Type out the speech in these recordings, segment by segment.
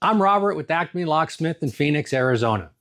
I'm Robert with Acme Locksmith in Phoenix, Arizona.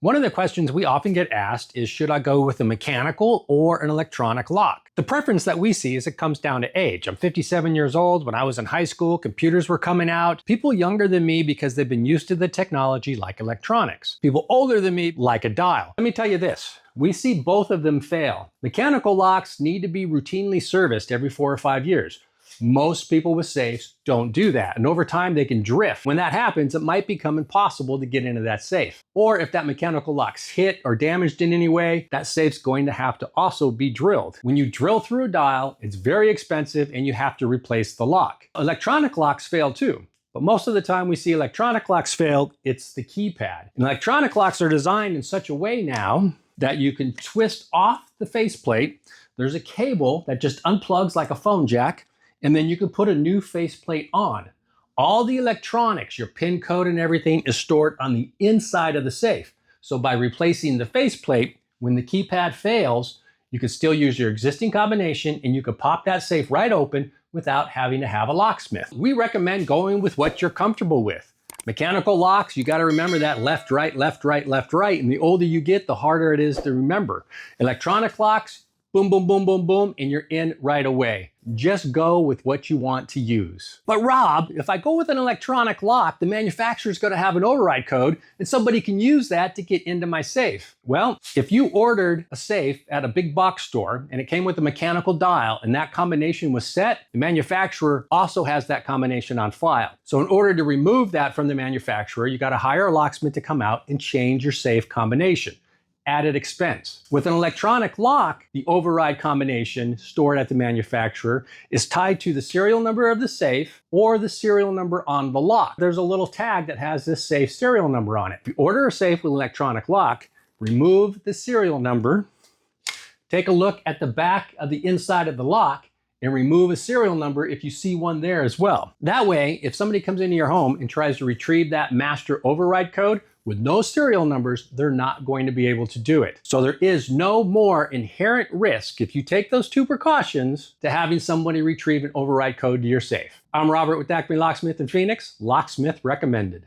One of the questions we often get asked is, should I go with a mechanical or an electronic lock? The preference that we see is it comes down to age. I'm 57 years old. When I was in high school, computers were coming out. People younger than me, because they've been used to the technology, like electronics. People older than me like a dial. Let me tell you this. We see both of them fail. Mechanical locks need to be routinely serviced every 4 or 5 years. Most people with safes don't do that, and over time they can drift. When that happens, it might become impossible to get into that safe. Or if that mechanical lock's hit or damaged in any way, that safe's going to have to also be drilled. When you drill through a dial, it's very expensive and you have to replace the lock. Electronic locks fail too. But most of the time we see electronic locks fail, it's the keypad. And electronic locks are designed in such a way now that you can twist off the faceplate. There's a cable that just unplugs like a phone jack, and then you can put a new faceplate on. All the electronics, your PIN code and everything, is stored on the inside of the safe. So by replacing the faceplate, when the keypad fails, you can still use your existing combination and you can pop that safe right open without having to have a locksmith. We recommend going with what you're comfortable with. Mechanical locks, you got to remember that left, right, left, right, left, right. And the older you get, the harder it is to remember. Electronic locks, boom, boom, boom, boom, boom, and you're in right away. Just go with what you want to use. But Rob, if I go with an electronic lock, the manufacturer's going to have an override code and somebody can use that to get into my safe. Well, if you ordered a safe at a big box store and it came with a mechanical dial and that combination was set, the manufacturer also has that combination on file. So in order to remove that from the manufacturer, you got to hire a locksmith to come out and change your safe combination. Added expense. With an electronic lock, the override combination stored at the manufacturer is tied to the serial number of the safe or the serial number on the lock. There's a little tag that has this safe serial number on it. If you order a safe with an electronic lock, remove the serial number, take a look at the back of the inside of the lock, and remove a serial number if you see one there as well. That way, if somebody comes into your home and tries to retrieve that master override code with no serial numbers, they're not going to be able to do it. So there is no more inherent risk, if you take those two precautions, to having somebody retrieve an override code to your safe. I'm Robert with Acme Locksmith in Phoenix. Locksmith recommended.